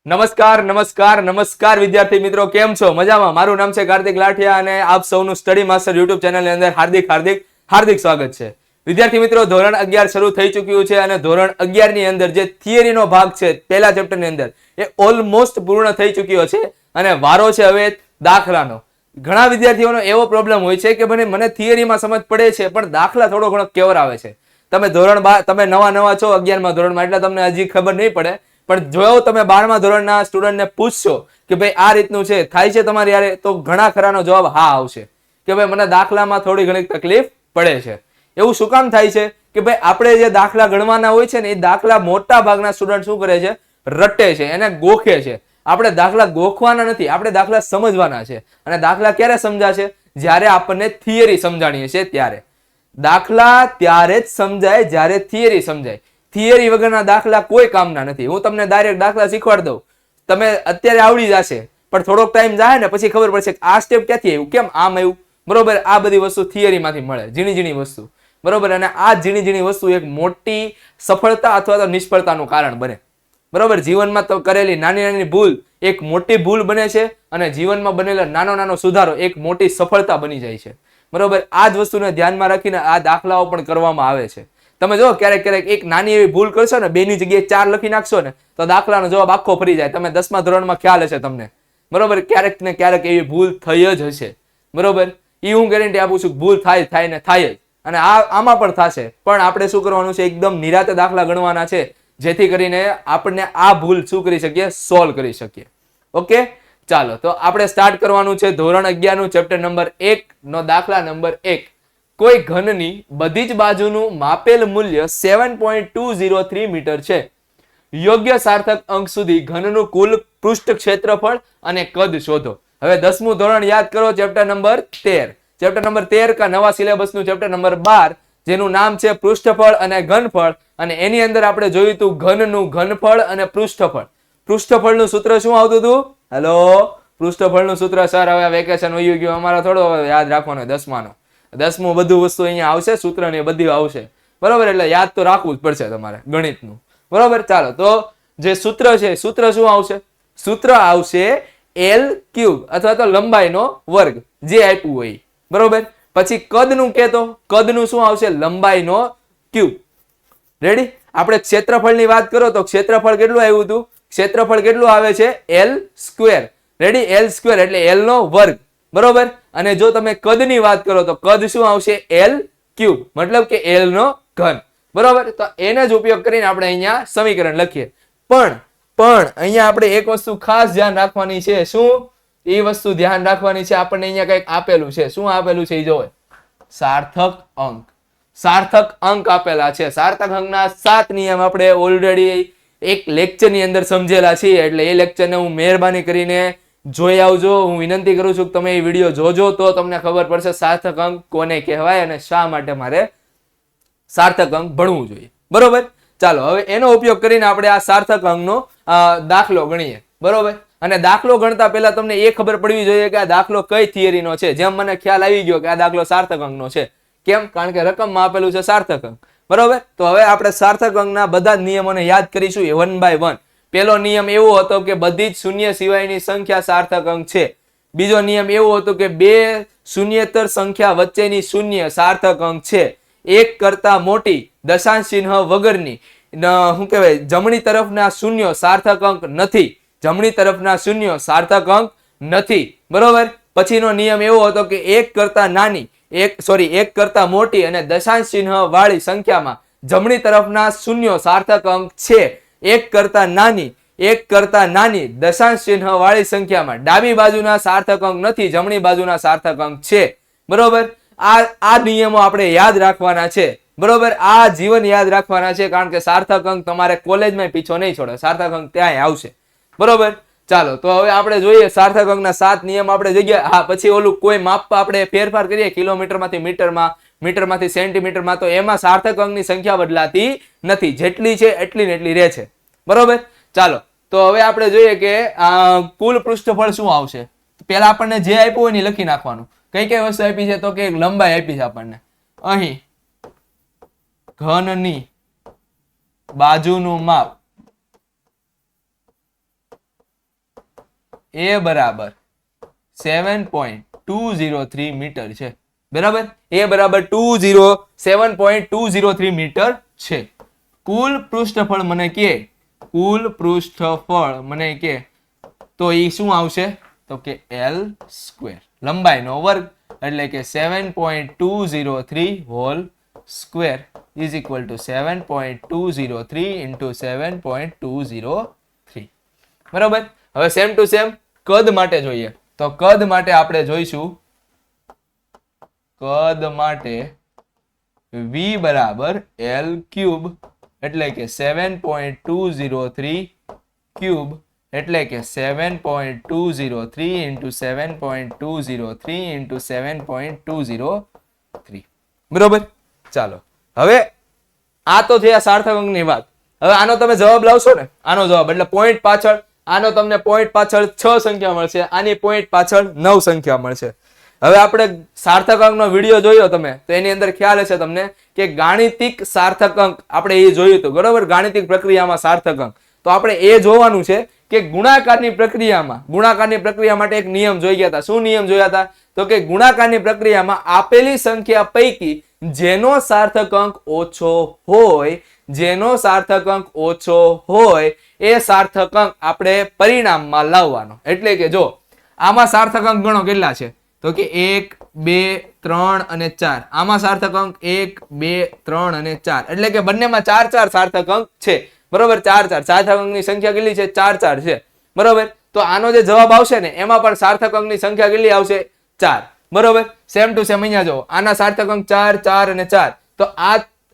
નમસ્કાર નમસ્કાર નમસ્કાર વિદ્યાર્થી મિત્રો, કેમ છો? મજામાં? મારું નામ છે કાર્તિક લાઠિયા અને આપ સૌનું સ્ટડી માસ્ટર યુટ્યુબ ચેનલની અંદર હાર્દિક હાર્દિક હાર્દિક સ્વાગત છે. વિદ્યાર્થી મિત્રો, ધોરણ 11 શરૂ થઈ ચૂક્યું છે અને ધોરણ 11 ની અંદર જે થિયરીનો ભાગ છે પહેલા ચેપ્ટરની અંદર એ ઓલમોસ્ટ પૂર્ણ થઈ ચૂક્યો છે અને વારો છે હવે દાખલાનો. ઘણા વિદ્યાર્થીઓનો એવો પ્રોબ્લેમ હોય છે કે ભાઈ મને થિયરીમાં સમજ પડે છે પણ દાખલા થોડો ઘણો કેવર આવે છે. તમે તમે નવા છો 11મા ધોરણમાં એટલે તમને હજી ખબર નહીં પડે, પણ જો તમે 12મા ધોરણના સ્ટુડન્ટને પૂછશો કે ભાઈ આ રીતનું છે થાય છે તમારી યારે, તો ઘણા ખરાનો જવાબ હા આવશે કે ભાઈ મને દાખલામાં થોડી ઘણી તકલીફ પડે છે. એવું શું કામ થાય છે કે ભાઈ આપણે જે દાખલા ગણવાના હોય છે ને એ દાખલા મોટા ભાગના સ્ટુડન્ટ શું કરે છે, રટે છે, એને ગોખે છે. આપણે દાખલા ગોખવાના નથી, આપણે દાખલા સમજવાના છે. અને દાખલા ક્યારે સમજાશે? જ્યારે આપણને થિયરી સમજાણીએ છે ત્યારે. દાખલા ત્યારે જ સમજાય જ્યારે થિયરી સમજાય. થિયરી વગરના દાખલા કોઈ કામના નથી. હું તમને ડાયરેક્ટ દાખલા શીખવાડી દઉં, તમે અત્યારે આવડી જશે, પણ થોડોક ટાઈમ જાય ને પછી ખબર પડશે કે આ સ્ટેપ ક્યાંથી આવ્યું, કેમ આમ આવ્યું. બરોબર, આ બધી વસ્તુ થિયરીમાંથી મળે, ઝીણી ઝીણી વસ્તુ. બરોબર, અને આ ઝીણી ઝીણી વસ્તુ એક મોટી સફળતા અથવા તો નિષ્ફળતાનું કારણ બને. બરોબર, જીવનમાં તો કરેલી નાની નાની ભૂલ એક મોટી ભૂલ બને છે અને જીવનમાં બનેલો નાનો નાનો સુધારો એક મોટી સફળતા બની જાય છે. બરોબર, આ જ વસ્તુને ધ્યાનમાં રાખીને આ દાખલાઓ પણ કરવામાં આવે છે. તમે જો ક્યારેક ક્યારેક એક નાની એવી ભૂલ કરશો ને, 2 ની જગ્યાએ 4 લખી નાખશો ને તો દાખલાનો જવાબ આખો ફરી જાય. તમે 10મા ધોરણમાં ખ્યાલ હશે તમને. બરોબર, ક્યારેક ને ક્યારેક એવી ભૂલ થઈ જ હશે. બરોબર, એ હું ગેરંટી આપું છું, ભૂલ થાય ને થાય જ. અને આમાં પણ થશે, પણ આપણે શું કરવાનું છે, એકદમ નિરાતે દાખલા ગણવાના છે જેથી કરીને આપણને આ ભૂલ શું કરી શકીએ, સોલ્વ કરી શકીએ. ઓકે, ચાલો તો આપણે સ્ટાર્ટ કરવાનું છે ધોરણ 11 નું ચેપ્ટર નંબર 1 નો દાખલા નંબર 1. કોઈ ઘનની બધી જ બાજુનું માપેલ મૂલ્ય 7.203 મીટર છે. યોગ્ય સાર્થક અંક સુધી ઘનનું કુલ પૃષ્ઠ ક્ષેત્રફળ અને કદ શોધો. હવે 10મું ધોરણ યાદ કરો, ચેપ્ટર નંબર 13. ચેપ્ટર નંબર 13 કા નવા સિલેબસનું ચેપ્ટર નંબર 12 જેનું નામ છે પૃષ્ઠફળ અને ઘનફળ. અને એની અંદર આપણે જોયું હતું ઘનનું ઘનફળ અને પૃષ્ઠફળ. પૃષ્ઠફળનું સૂત્ર શું આવતું હતું? હેલો, પૃષ્ઠફળનું સૂત્ર સર હવે વેકેશન વયું ગયું, અમારે થોડો યાદ રાખવાનો 10માનો. 10મું બધું વસ્તુ અહીંયા આવશે, સૂત્ર ને બધી આવશે. બરોબર, એટલે યાદ તો રાખવું જ પડશે તમારે ગણિતનું. બરોબર, ચાલો તો જે સૂત્ર છે, સૂત્ર શું આવશે? સૂત્ર આવશે L ક્યુબ અથવા તો લંબાઈનો વર્ગ જે આપ્યું હોય. બરોબર, પછી કદનું કહેતો, કદનું શું આવશે? લંબાઈનો ક્યુબ. રેડી? આપણે ક્ષેત્રફળની વાત કરો તો ક્ષેત્રફળ કેટલું આવ્યું હતું? ક્ષેત્રફળ કેટલું આવે છે? L square. Ready? L square એટલે L નો વર્ગ. બરોબર, અને જો તમે કદની વાત કરો તો કદ શું આવશે? L ક્યુબ, મતલબ કે L નો ઘન. બરોબર, તો એને જ ઉપયોગ કરીને આપણે અહીંયા સમીકરણ લખીએ. પણ અહીંયા આપણે એક વસ્તુ ખાસ ધ્યાન રાખવાની છે. શું એ વસ્તુ ધ્યાન રાખવાની છે? આપણને અહીંયા કંઈક આપેલું છે. શું આપેલું છે એ જોવે, સાર્થક અંક. સાર્થક અંક આપેલા છે. સાર્થક અંકના 7 નિયમ આપણે ઓલરેડી એક લેક્ચરની અંદર સમજેલા છીએ, એટલે એ લેક્ચરને હું મહેરબાની કરીને જોઈ આવજો. હું વિનંતી કરું છું કે તમે એ વિડીયો જોજો તો તમને ખબર પડશે સાર્થક અંક કોને કહેવાય અને શા માટે મારે સાર્થક અંક ભણવું જોઈએ. બરોબર, ચાલો હવે એનો ઉપયોગ કરીને આપણે આ સાર્થક અંકનો દાખલો ગણીએ. બરોબર, અને દાખલો ગણતા પહેલા તમને એ ખબર પડવી જોઈએ કે આ દાખલો કઈ થિયરીનો છે. જેમ મને ખ્યાલ આવી ગયો કે આ દાખલો સાર્થક અંકનો છે. કેમ? કારણ કે રકમમાં આપેલું છે સાર્થક અંક. બરોબર, તો હવે આપણે સાર્થક અંકના બધા જ નિયમોને યાદ કરીશું 1 by 1. પહેલો નિયમ એવો હતો કે બધી જ શૂન્ય સિવાયની સંખ્યા સાર્થક અંક છે. બીજો નિયમ એવો હતો કે બે શૂન્યેતર સંખ્યા વચ્ચેની શૂન્ય સાર્થક અંક છે. એક કરતા મોટી દશાંશ ચિહ્ન વગરની શું કહેવાય, જમણી તરફના શૂન્યો સાર્થક અંક નથી. જમણી તરફના શૂન્યો સાર્થક અંક નથી. બરોબર, પછીનો નિયમ એવો હતો કે એક કરતા મોટી અને દશાંશ ચિહ્ન વાળી સંખ્યામાં જમણી તરફના શૂન્યો સાર્થક અંક છે. એક કરતા નાની દશાંશ ચિહ્ન વાળી સંખ્યામાં ડાબી બાજુના સાર્થક અંક નથી, જમણી બાજુના સાર્થક અંક છે. બરોબર, આ નિયમો આપણે યાદ રાખવાના છે. બરોબર, આ જીવન યાદ રાખવાના છે, કારણ કે સાર્થક અંક તમારે કોલેજમાં પીછો નહીં છોડે, સાર્થક અંક ત્યાં આવશે. બરોબર, ચાલો તો હવે આપણે જોઈએ સાર્થક અંકના 7 નિયમ આપણે જગ્યા. હા, પછી ઓલું કોઈ માપમાં આપણે ફેરફાર કરીએ, કિલોમીટરમાંથી મીટરમાં, મીટરમાંથી સેન્ટીમીટરમાં, તો એમાં સાર્થક અંકની સંખ્યા બદલાતી નથી. જેટલી છે એટલી ને એટલી રહે છે. બરોબર, ચાલો તો હવે આપણે જોઈએ કે કુલ પૃષ્ઠફળ શું આવશે. પહેલા આપણને જે આપ્યું હોય ને લખી નાખવાનું. કઈ કઈ વસ્તુ આપી છે? તો કે લંબાઈ આપી છે આપણને. અહીં ઘનની બાજુનું માપ એ બરાબર 7.203 મીટર છે. બરાબર, એ બરાબર 7.203 મીટર છે. કુલ પૃષ્ઠફળ મને કે તો એ શું આવશે તો કે L સ્ક્વેર, લંબાઈનો વર્ગ, એટલે કે 7.203 whole square is equal two 7.203 into 7.203. બરાબર. હવે સેમ ટુ સેમ કદ માટે જોઈએ તો કદ માટે આપણે જોઈશું કદ માટે v બરાબર L ક્યુબ એટલે કે 7.203 ક્યુબ એટલે કે 7.203 ઇન્ટુ 7.203 ઇન્ટુ 7.203. બરોબર. ચાલો હવે આ તો છે આ સાર્થક અંકની વાત. હવે આનો તમે જવાબ લાવશો ને, આનો જવાબ એટલે પોઈન્ટ પાછળ, આનો તમને પોઈન્ટ પાછળ 6 સંખ્યા મળશે, આની પોઈન્ટ પાછળ 9 સંખ્યા મળશે. હવે આપણે સાર્થક અંકનો વિડીયો જોયો તમે તો એની અંદર ખ્યાલ હશે તમને કે ગાણિતિક સાર્થક અંક આપણે એ જોયું હતું. બરોબર, ગાણિતિક પ્રક્રિયામાં સાર્થક અંક. તો આપણે એ જોવાનું છે કે ગુણાકારની પ્રક્રિયા માટે એક નિયમ જોઈ ગયા હતા. શું નિયમ જોયા હતા તો કે ગુણાકારની પ્રક્રિયામાં આપેલી સંખ્યા પૈકી જેનો સાર્થક અંક ઓછો હોય એ સાર્થક અંક આપણે પરિણામમાં લાવવાનો. એટલે કે જો આમાં સાર્થક અંક ગણો કેટલા છે તો કે 1 2 3 અને 4. આમાં સાર્થક અંક 1 2 3 અને 4 એટલે કે બંનેમાં 4 સાર્થક અંક છે. બરોબર, 4 સાર્થક અંકની સંખ્યા કેટલી છે 4 છે. બરોબર, તો આનો જે જવાબ આવશે ને એમાં પણ સાર્થક અંકની સંખ્યા કેટલી આવશે 4. બરોબર, સેમ ટુ સેમ અહીંયા જો આના સાર્થક અંક 4 4 અને 4. તો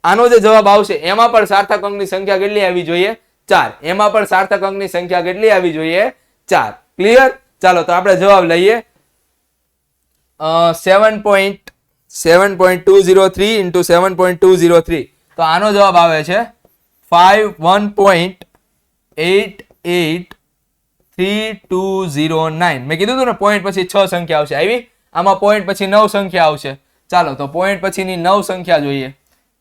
આનો જે જવાબ આવશે એમાં પણ સાર્થક અંકની સંખ્યા કેટલી આવી જોઈએ 4. એમાં પણ સાર્થક અંકની સંખ્યા કેટલી આવી જોઈએ 4. ક્લિયર. ચાલો તો આપણે જવાબ લઈએ 7.203 into 7.203. તો આનો જવાબ આવે છે 51.88309. મેં કીધું હતું ને પોઈન્ટ પછી 6 સંખ્યા આવશે, આવી. આમાં પોઈન્ટ પછી 9 સંખ્યા આવશે. ચાલો તો પોઈન્ટ પછીની 9 સંખ્યા જોઈએ.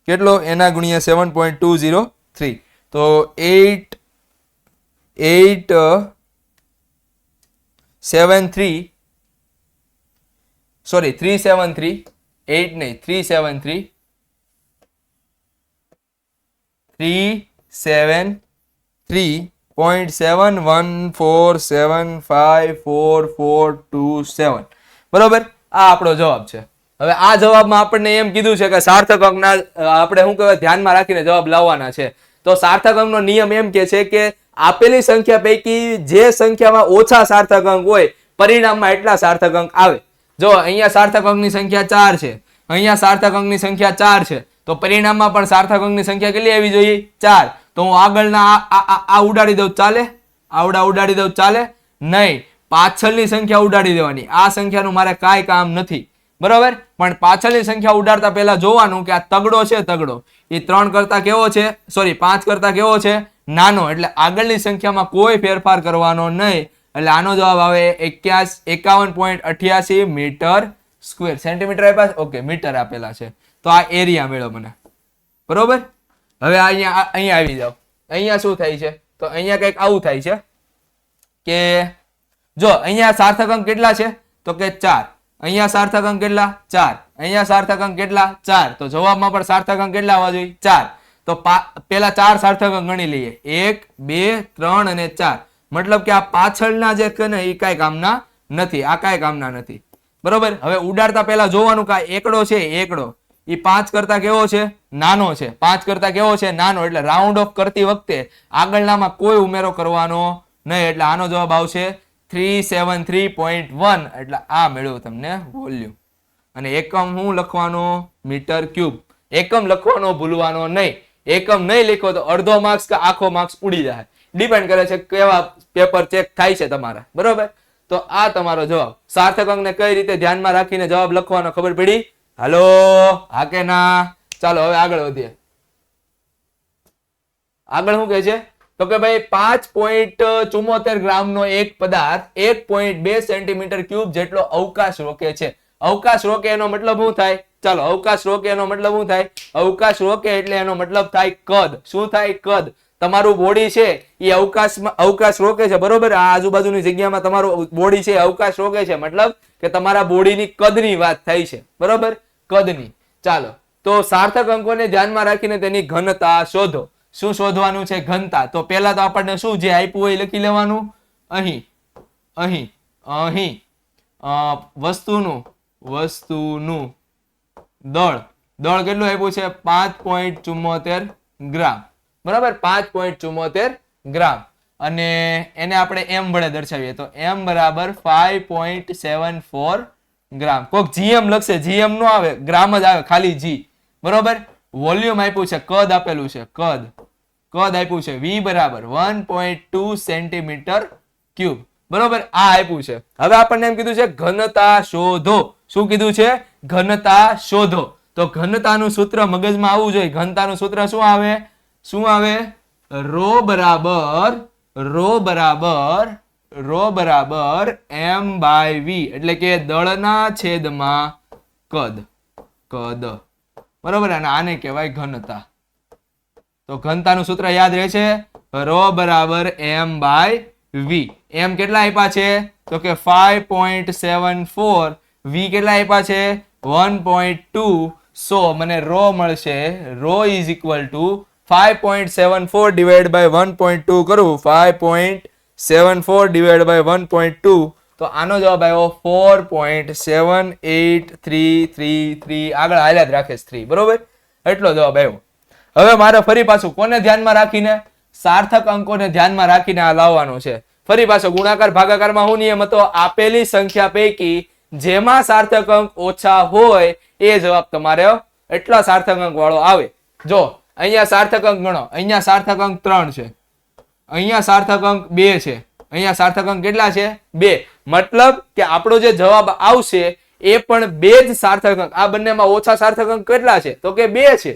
કેટલો એના ગુણ્યા 7.203. તો 373 8 નહીં 373 0.7147544427. બરોબર, આ આપણો જવાબ છે. હવે આ જવાબમાં આપણને એમ કીધું છે કે સાર્થક અંકના આપણે શું કહેવાય ધ્યાનમાં રાખીને જવાબ લાવવાના છે. તો સાર્થક અંકનો નિયમ એમ કે છે કે આપેલી સંખ્યા પૈકી જે સંખ્યામાં ઓછા સાર્થક અંક હોય પરિણામમાં એટલા સાર્થક અંક આવે. જો અહીંયા સાર્થક અંકની સંખ્યા 4 છે, અહીંયા સાર્થક અંકની સંખ્યા 4 છે, તો પરિણામમાં પણ સાર્થક અંકની સંખ્યા કેટલી આવી જોઈએ 4. તો હું આગળના આ ઉડાડી દઉં ચાલે, આવડા ઉડાડી દઉં ચાલે નહીં, પાછળની સંખ્યા ઉડાડી દેવાની. આ સંખ્યાનું મારે કાંઈ કામ નથી. બરોબર, પણ પાછળની સંખ્યા ઉડાડતા પહેલા જોવાનું કે આ તગડો છે, તગડો એ 3 કરતા કેવો છે, સોરી 5 કરતા કેવો છે, નાનો. એટલે આગળની સંખ્યામાં કોઈ ફેરફાર કરવાનો નહીં. એટલે આનો જવાબ આવે 51.88 મીટર સ્ક્વેર. સેન્ટીમીટર આપ્યા, ઓકે મીટર આપેલા છે. તો આ એરિયા મેળો મને. બરોબર, હવે અહીંયા આવી જાઓ. અહીંયા શું થાય છે તો અહીંયા કંઈક આવું થાય છે કે જો અહીંયા સાર્થક અંક કેટલા છે તો કે 4. અહીંયા સાર્થક અંક કેટલા 4. અહીંયા સાર્થક અંક કેટલા 4. તો જવાબમાં પણ સાર્થક અંક કેટલા આવવા જોઈએ 4. તો પેલા 4 સાર્થક અંક ગણી લઈએ 1 2 3 અને 4. મતલબ કે આ પાછળના જે કે ને એ કાંઈ કામના નથી, આ કાંઈ કામના નથી. બરોબર, હવે ઉડાડતા પહેલા જોવાનું કે એકડો છે, એકડો એ 5 કરતા કેવો છે, નાનો છે. 5 કરતા કેવો છે, નાનો. એટલે રાઉન્ડ ઓફ કરતી વખતે આગળનામાં કોઈ ઉમેરો કરવાનો નહીં. એટલે આનો જવાબ આવશે 373.1. એટલે આ મેળવ્યું તમને વોલ્યુમ. અને એકમ હું લખવાનો મીટર ક્યુબ. એકમ લખવાનો ભૂલવાનો નહીં. એકમ નહીં લખો તો અડધો માર્ક્સ કે આખો માર્ક્સ ઉડી જાય. ડિપેન્ડ કરે છે કેવા પેપર ચેક થાય છે તમારા. બરોબર, તો આ તમારો જવાબ. સાર્થક અંકને કઈ રીતે ધ્યાનમાં રાખીને જવાબ લખવાનો ખબર પડી? હાલો, હા કે ના? ચાલો હવે આગળ વધીએ. આગળ શું કહે છે તો કે ભાઈ 5.74 ગ્રામનો એક પદાર્થ 1.2 સેન્ટીમીટર ક્યુબ જેટલો અવકાશ રોકે છે. અવકાશ રોકે એનો મતલબ શું થાય? ચાલો, અવકાશ રોકે એનો મતલબ શું થાય? અવકાશ રોકે એટલે એનો મતલબ થાય કદ. શું થાય? કદ. તમારું બોડી છે એ અવકાશ રોકે છે, બરોબર. આ આજુબાજુની જગ્યામાં તમારું બોડી છે અવકાશ રોકે છે, મતલબ કે તમારા બોડીની કદની વાત થાય છે, બરોબર, કદની. ચાલો, તો સાર્થક અંકોને ધ્યાનમાં રાખીને તેની ઘનતા શોધો. શું શોધવાનું છે? ઘનતા. તો પહેલા તો આપણને શું જે આપ્યું હોય લખી લેવાનું. અહીં અહીં અહીં વસ્તુનું દળ કેટલું આપ્યું છે? 5.74 ગ્રામ, બરાબર, 5.74 ગ્રામ. અને એને આપણે એમ વડે દર્શાવીએ તો એમ બરાબર 5.74 ગ્રામ. કોક જીએમ લખશે, જીએમ નો આવે, ગ્રામ જ આવે, ખાલી જી, બરોબર. વોલ્યુમ આપ્યું છે, કદ આપેલું છે, કદ આપ્યું છે v બરાબર 1.2 સેન્ટીમીટર ક્યુબ, બરોબર. આ આપ્યું છે. હવે આપણને એમ કીધું છે ઘનતા શોધો. શું કીધું છે? ઘનતા શોધો. તો ઘનતાનું સૂત્ર મગજમાં આવવું જોઈએ. ઘનતાનું સૂત્ર શું આવે? રો બરાબર m/v, એટલે કે દળના છેદમાં કદ, બરોબર. અને આને કહેવાય ઘનતા. તો ઘનતાનું સૂત્ર યાદ રહે છે, રો બરાબર m/v. m કેટલા આપ્યા છે? તો કે 5.74, v કેટલા આપ્યા છે? 1.2. સો મને રો મળશે, rho is equal to 5.74 divide by 1.2 કરું, 5.74 ડિવાઈડ બાય 1.2, તો આનો જવાબ આવ્યો 4.7833. આગળ હાલ્યા જ રાખે 3, બરોબર, એટલો જવાબ આવ્યો. હવે મારે ફરી પાછું કોને ધ્યાનમાં રાખીને? સાર્થક અંકોને ધ્યાનમાં રાખીને આ લાવવાનો છે. ફરી પાછો ગુણાકાર ભાગાકારમાં શું નિયમ હતો? આપેલી સંખ્યા પૈકી જેમાં સાર્થક અંક ઓછા હોય એ જવાબ તમારે એટલા સાર્થક અંક વાળો આવે. જો અહીંયા સાર્થક અંક ગણો, અહીંયા સાર્થક અંક 3 છે, અહીંયા સાર્થક અંક 2 છે, અહીંયા સાર્થક અંક કેટલા છે? 2. મતલબ કે આપણો જે જવાબ આવશે એ પણ 2 જ સાર્થક અંક. આ બંનેમાં ઓછા સાર્થક અંક કેટલા છે? તો કે 2 છે.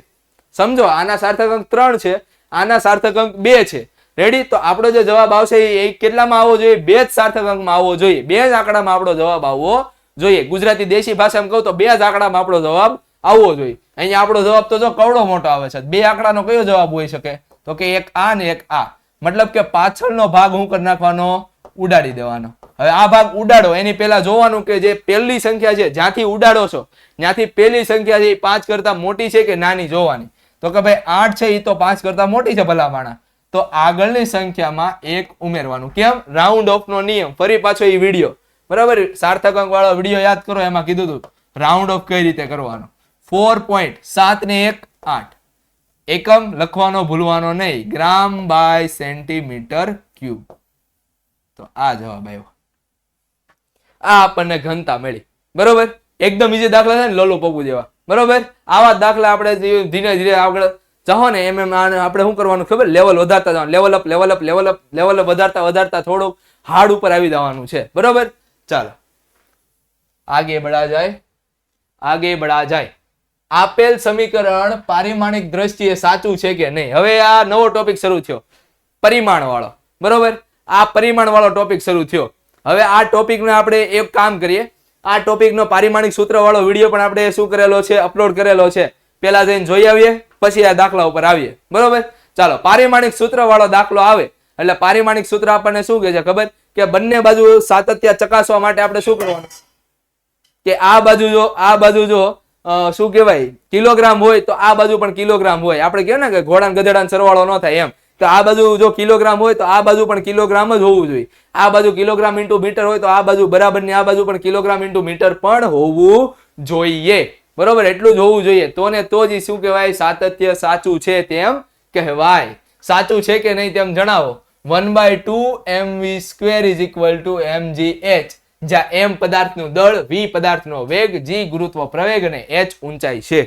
સમજો, આના સાર્થક અંક 3 છે, આના સાર્થક અંક 2 છે. રેડી? તો આપણો જે જવાબ આવશે એ કેટલામાં આવવો જોઈએ? 2 જ સાર્થક અંકમાં આવવો જોઈએ. 2 જ આંકડામાં આપણો જવાબ આવવો જોઈએ. ગુજરાતી દેશી ભાષામાં કહું તો 2 જ આંકડામાં આપણો જવાબ આવવો જોઈએ. અહીંયા આપણો જવાબ તો જો કવડો મોટો આવે છે. 2 આંકડાનો કયો જવાબ હોઈ શકે? તો કે એક આ ને એક આ. મતલબ કે પાછળનો ભાગ હું કરી નાખવાનો? ઉડાડી દેવાનો. હવે આ ભાગ ઉડાડો એની પહેલા જોવાનું કે જે પહેલી સંખ્યા છે જ્યાંથી ઉડાડો છો ત્યાંથી પહેલી સંખ્યા છે એ 5 કરતા મોટી છે કે નાની જોવાની. તો કે ભાઈ 8 છે એ તો 5 કરતા મોટી છે ભલામાણા. તો આગળની સંખ્યામાં 1 ઉમેરવાનું. કેમ? રાઉન્ડ ઓફ નો નિયમ. ફરી પાછો એ વિડીયો, બરાબર, સાર્થક અંક વાળો વિડીયો યાદ કરો, એમાં કીધું હતું રાઉન્ડ ઓફ કઈ રીતે કરવાનો. 4.7 ને 1 8. એકમ લખવાનો ભૂલવાનો નહીં, ગ્રામ બાય સેન્ટીમીટર ક્યુબ. તો આ જવાબ આવ્યો. આ આપણને ઘનતા મળી, બરોબર. એકદમ ઈઝી દાખલા છે ને, લોલો પપ્પુ જેવા, બરોબર. આવા દાખલા આપણે ધીરે ધીરે આગળ જાઓ ને એમ આપણે શું કરવાનું ખબર? લેવલ વધારતા જવાનું, લેવલ અપ વધારતા થોડુંક હાર્ડ ઉપર આવી જવાનું છે, બરોબર. ચાલો આગે બઢા જાય. આપેલ સમીકરણ પારિમાણિક દ્રષ્ટિએ સાચું છે કે નહીં? હવે આ નવો ટોપિક શરૂ થયો, પરિમાણ વાળો, બરોબર. આ પરિમાણ વાળો ટોપિક શરૂ થયો. હવે આ ટોપિકને આપણે એક કામ કરીએ, આ ટોપિકનો પારિમાણિક સૂત્ર વાળો વિડીયો પણ આપણે શું કરેલો છે? અપલોડ કરેલો છે. પેલા જઈને જોઈ આવીએ, પછી આ દાખલા ઉપર આવીએ, બરોબર. ચાલો, પારિમાણિક સૂત્ર વાળો દાખલો આવે એટલે પારિમાણિક સૂત્ર આપણને શું કહે છે ખબર? કે બંને બાજુ સાતત્ય ચકાસવા માટે આપણે શું કરવાનું? કે આ બાજુ જો શું કહેવાય કિલોગ્રામ હોય તો આ બાજુ પણ કિલોગ્રામ હોય. આપણે કહેવાય ને કે ઘોડા ગધેડા સરવાળો ન થાય એમ. તો આ બાજુ જો કિલોગ્રામ હોય તો આ બાજુ પણ કિલોગ્રામ જ હોવું જોઈએ. આ બાજુ કિલોગ્રામ ઇન્ટુ મીટર હોય તો આ બાજુ બરાબર ની આ બાજુ પણ કિલોગ્રામ ઇન્ટુ મીટર પણ હોવું જોઈએ, બરોબર. એટલું જ હોવું જોઈએ. તો ને તો જ શું કહેવાય? સાતત્ય સાચું છે તેમ કહેવાય. સાચું છે કે નહીં તેમ જણાવો. 1/2 mv² = mgh, જ્યાં m પદાર્થનું દળ, v પદાર્થનો વેગ, g ગુરુત્વ પ્રવેગ અને h ઊંચાઈ છે,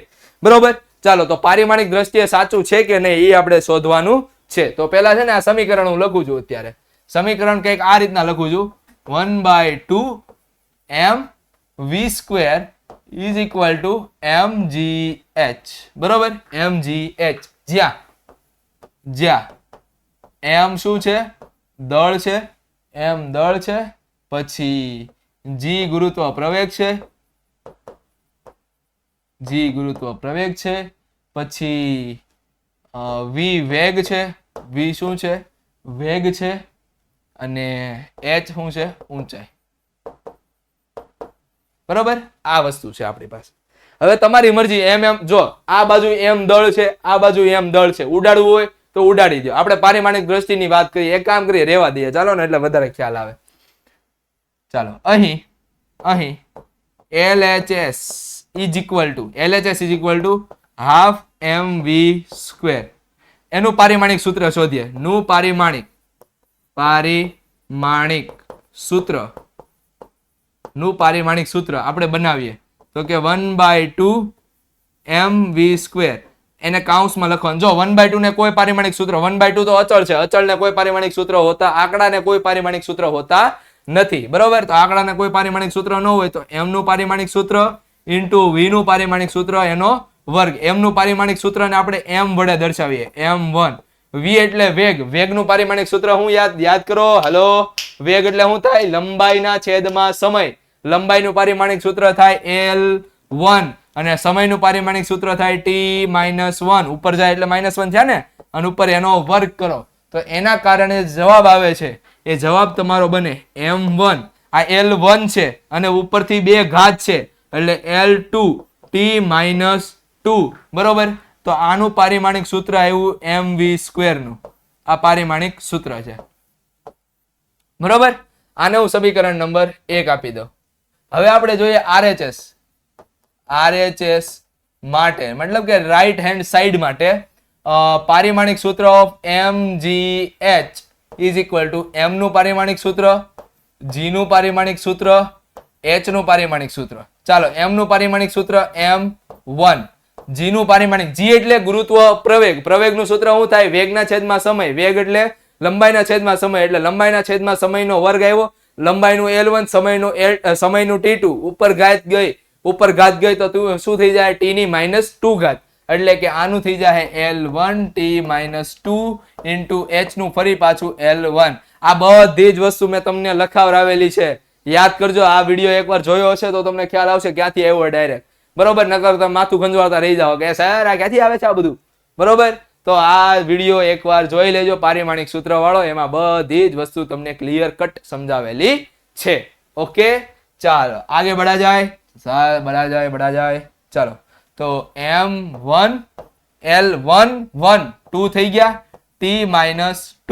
બરોબર. ચાલો, તો પારિમાણિક દ્રષ્ટિએ સાચું છે કે નહીં એ આપણે શોધવાનું છે. તો પેલા છે ને આ સમીકરણ હું લખું છું. અત્યારે સમીકરણ કંઈક આ રીતના લખું છું, 1/2 mv² = mgh, બરોબર. mgh જ્યાં m શું છે? દળ છે, m દળ છે, પછી g ગુરુત્વ પ્રવેગ છે, પછી v વેગ છે, v શું છે? વેગ છે, અને h શું છે? ઊંચાઈ. બરોબર, આ વસ્તુ છે આપણી પાસે. હવે તમારી મરજી, એમ જો આ બાજુ એમ દળ છે, આ બાજુ એમ દળ છે, ઉડાડવું હોય તો ઉડાડી દો. આપણે પારિમાણિક દ્રષ્ટિની વાત કરીએ, એક કામ કરીએ, રેવા દઈએ ચાલો ને, એટલે વધારે ખ્યાલ આવે. ચાલો, અહીં LHS is equal to half mv square. એનું પારિમાણિક સૂત્ર શોધીએ. નું પારિમાણિક સૂત્ર આપણે બનાવીએ તો કે 1/2 mv square. એને કાઉન્સમાં લખવાનું. જો 1/2 ને કોઈ પારિમાણિક સૂત્ર, 1/2 તો અચળ છે, અચળને કોઈ પારિમાણિક સૂત્ર હોતા, આંકડાને કોઈ પારિમાણિક સૂત્ર હોતા નથી. બરોબર, તો આંકડાને કોઈ પારિમાણિક સૂત્ર ન હોય તો m નું પારિમાણિક સૂત્ર ઇન્ટુ v નું પારિમાણિક સૂત્ર એનો વર્ગ. m નું પારિમાણિક સૂત્રને આપણે m વડે દર્શાવીએ, m1. v એટલે વેગ, વેગનું પારિમાણિક સૂત્ર હું યાદ કરો. હલો, વેગ એટલે શું થાય? લંબાઈના છેદમાં સમય. લંબાઈનું પારિમાણિક સૂત્ર થાય L1 અને સમયનું પારિમાણિક સૂત્ર થાય t-1. ઉપર જાય એટલે -1 થયા ને, અને ઉપર એનો વર્ગ કરો તો એના કારણે જવાબ આવે છે. એ જવાબ તમારો બને m1. આ L1 છે અને ઉપરથી 2 ઘાત છે એટલે L2 t-2. બરોબર, તો આનું પારિમાણિક સૂત્ર આવ્યું mv² નું. આ પારિમાણિક સૂત્ર છે. બરોબર, આને હું સમીકરણ નંબર 1 આપી દઉં. હવે આપણે જોઈએ RHS માટે, મતલબ કે રાઈટ હેન્ડ સાઈડ માટે પારિમાણિક સૂત્ર of mgh is equal two m નું પારિમાણિક સૂત્ર, g નું પારિમાણિક સૂત્ર, h નું પારિમાણિક સૂત્ર. ચાલો, m નું પારિમાણિક સૂત્ર m1, g નું પારિમાણિક, g એટલે ગુરુત્વ પ્રવેગ, પ્રવેગનું સૂત્ર શું થાય? વેગના છેદમાં સમય, વેગ એટલે લંબાઈના છેદમાં સમય, એટલે લંબાઈના છેદમાં સમયનો વર્ગ આવ્યો. લંબાઈનું L1, સમયનું T2. ઉપર ઘાત ગઈ તો શું થઈ જાય? t ની -2 ઘાત. એટલે કે આનું થઈ જાય L1 t-2 ઇન્ટુ h નું ફરી પાછું L1. આ બધી જ વસ્તુ મેં તમને લખાવરાવેલી છે, યાદ કરજો. આ વિડીયો એકવાર જોયો હશે તો તમને ખ્યાલ આવશે ક્યાંથી આવ્યો ડાયરેક્ટ. બરોબર, નકર તમે માથું ગંજવાતા રહી જાઓ કે સર આ ક્યાંથી આવે છે આ બધું. બરોબર, તો આ વિડીયો એકવાર જોઈ લેજો, પારિમાણિક સૂત્ર વાળો. એમાં બધી જ વસ્તુ તમને ક્લિયર કટ સમજાવેલી છે. ઓકે, ચાલો આગે बढ़ा जाए. ચાલો, તો m1 L1 2 થઈ ગયા, t-2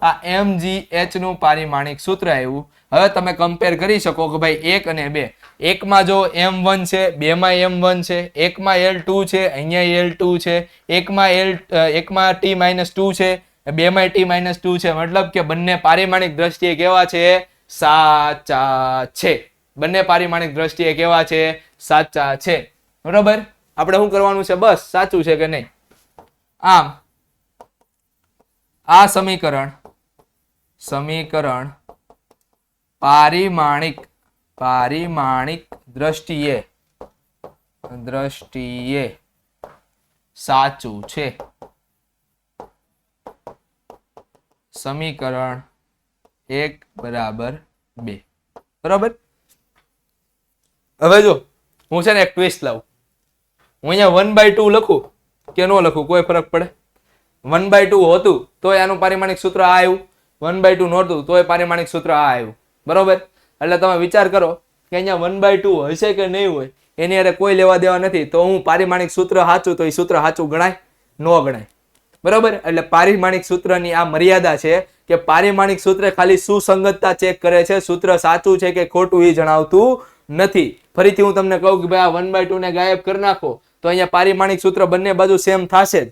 આ mgh નું પારિમાણિક સૂત્ર આવ્યું. હવે તમે કમ્પેર કરી શકો કે ભાઈ 1 અને 2. એકમાં જો m1 છે, બેમાં m1 છે, એકમાં L2 છે, અહીંયા L2 છે, એકમાં t-2 છે, બેમાં t-2 છે. મતલબ કે બંને પારિમાણિક દ્રષ્ટિએ કેવા છે? સાચા છે. બંને પારિમાણિક દ્રષ્ટિએ કેવા છે? સાચા છે. બરોબર, આપણે શું કરવાનું છે? બસ સાચું છે કે નહીં. આમ આ સમીકરણ પારિમાણિક દ્રષ્ટિએ સાચું છે. સમીકરણ 1 બરાબર 2. બરાબર, હવે જો હું છે ને એક ટ્વિસ્ટ લાવું. હું અહીંયા 1/2 લખું કે ન લખું કોઈ ફરક પડે? 1/2 હતું તો આનું પારિમાણિક સૂત્ર આ આવ્યું, 1/2 નહોતું તોય પારિમાણિક સૂત્ર આ આવ્યું. બરોબર, એટલે તમે વિચાર કરો કે અહીંયા 1/2 હશે કે નહીં હોય, એની અરે કોઈ લેવા દેવા નથી. તો હું પારિમાણિક સૂત્ર સાચું તો એ સૂત્ર સાચું ગણાય? ન ગણાય. બરોબર, એટલે પારિમાણિક સૂત્રની આ મર્યાદા છે કે પારિમાણિક સૂત્ર ખાલી સુસંગતતા ચેક કરે છે, સૂત્ર સાચું છે કે ખોટું એ જણાવતું નથી. ફરીથી હું તમને કહું કે ભાઈ આ 1/2 ને ગાયબ કરી નાખો તો અહીંયા પારિમાણિક સૂત્ર બંને બાજુ સેમ થશે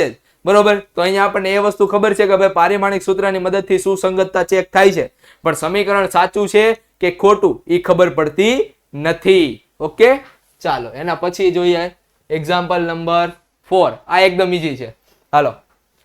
જ. બરોબર, તો અહીંયા આપણને એ વસ્તુ ખબર છે કે ભાઈ પારિમાણિક સૂત્રની મદદથી સુસંગતતા ચેક થાય છે, પણ સમીકરણ સાચું છે કે ખોટું એ ખબર પડતી નથી. ઓકે, ચાલો એના પછી જોઈએ એક્ઝામ્પલ નંબર 4. આ એકદમ ઈઝી છે. હાલો,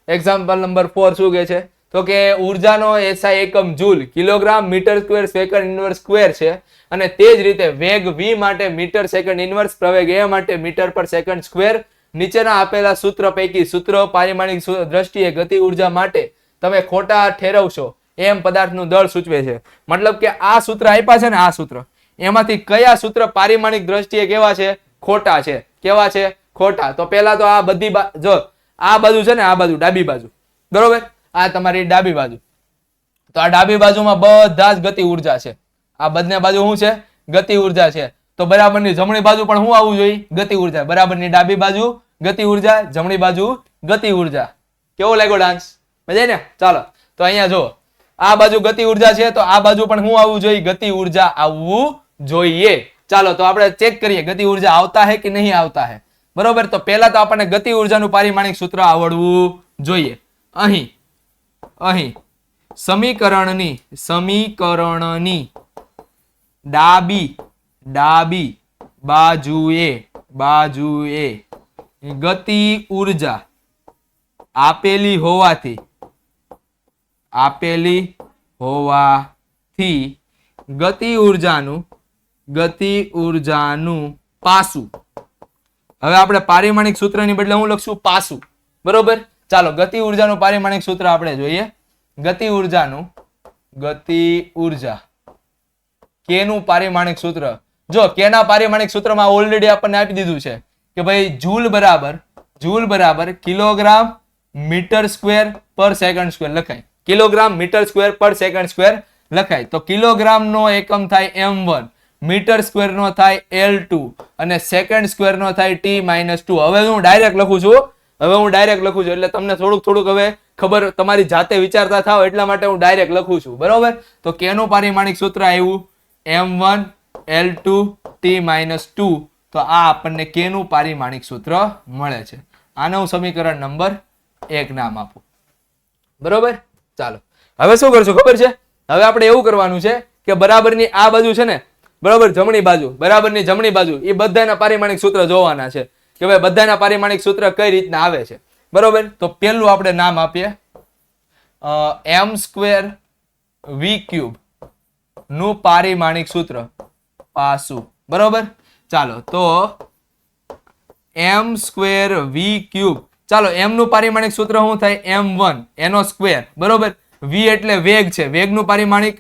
એક્ઝામ્પલ નંબર 4 શું કહે છે? તો કે ઉર્જાનો SI એકમ joule, kilogram, metre square, second inverse square છે. અને તે જ રીતે વેગ v માટે મીટર સેકન્ડ ઇન્વર્સ, પ્રવેગ a માટે મીટર પર સેકન્ડ સ્ક્વેર. નીચેના આપેલા સૂત્ર પૈકી સૂત્ર પારિમાણિક દ્રષ્ટિએ ગતિ ઉર્જા માટે તમે ખોટા ઠેરવશો એમ પદાર્થનું દળ સૂચવે છે. મતલબ કે આ સૂત્ર આપ્યા છે ને, આ સૂત્ર, એમાંથી કયા સૂત્ર પારિમાણિક દ્રષ્ટિએ કેવા છે? ખોટા છે. કેવા છે? ખોટા. તો પહેલા તો આ બધી જો આ બાજુ છે ને, આ બાજુ ડાબી બાજુ, બરોબર, આ તમારી ડાબી બાજુ. તો આ ડાબી બાજુમાં બધા જ ગતિ ઉર્જા છે. આ બંને બાજુ શું છે? ગતિ ઉર્જા છે. તો બરાબરની જમણી બાજુ પણ શું આવવું જોઈએ? ગતિ ઉર્જા. બરાબરની ડાબી બાજુ ગતિ ઉર્જા, જમણી બાજુ ગતિ ઉર્જા. કેવો લાગ્યો ડાન્સ? મજા ને? ચાલો તો અહીંયા જો આ બાજુ ગતિ ઉર્જા છે, તો આ બાજુ પણ શું આવવું જોઈએ? ગતિ ઉર્જા આવવું જોઈએ. ચાલો તો આપણે ચેક કરીએ ગતિ ઉર્જા આવતા હે કે નહીં આવતા હે. બરોબર, તો પહેલા તો આપણને ગતિ ઉર્જાનું પારિમાણિક સૂત્ર આવડવું જોઈએ. અહીં સમીકરણની ડાબી બાજુએ ગતિ ઉર્જા આપેલી હોવાથી ગતિ ઉર્જાનું પાસું. હવે આપણે પારિમાણિક સૂત્રની બદલે હું લખશું? પાસું. બરોબર, ચાલો ગતિ ઉર્જાનું પારિમાણિક સૂત્ર આપણે જોઈએ. ગતિ ઉર્જા કે નું પારિમાણિક સૂત્ર. જો કે ના પારિમાણિક સૂત્રમાં ઓલરેડી આપણને આપી દીધું છે કે ભાઈ જૂલ બરાબર કિલોગ્રામ મીટર સ્ક્વેર પર સેકન્ડ સ્ક્વેર લખાય. કિલોગ્રામ મીટર સ્ક્વેર પર સેકન્ડ સ્ક્વેર લખાય. તો કિલોગ્રામ નો એકમ થાય m1, મીટર સ્ક્વેર નો થાય L2 અને સેકન્ડ સ્ક્વેર નો થાય T-2. હવે હું ડાયરેક્ટ લખું છું એટલે તમને થોડુંક હવે ખબર, તમારી જાતે વિચારતા થાવ એટલા માટે હું ડાયરેક્ટ લખું છું. બરોબર, તો કે નું પારિમાણિક સૂત્ર આવ્યું m1 L2 T-2. તો આ આપણને કે નું પારિમાણિક સૂત્ર મળે છે. આને હું સમીકરણ નંબર 1 નામ આપું. બરોબર, ચાલો હવે શું કરશું ખબર છે? હવે આપણે એવું કરવાનું છે કે બરાબરની આ બાજુ છે ને, બરાબર, બરાબરની જમણી બાજુ એ બધાના પારિમાણિક સૂત્ર જોવાના છે કે ભાઈ બધાના પારિમાણિક સૂત્ર કઈ રીતના આવે છે. બરોબર, તો પહેલું આપણે નામ આપીએ m²v³ નું પારિમાણિક સૂત્ર પાસું. બરોબર, ચાલો તો m²v³. ચાલો m નું પારિમાણિક સૂત્ર શું થાય? m1 એનો સ્ક્વેર. બરોબર, v એટલે વેગ છે, વેગનું પારિમાણિક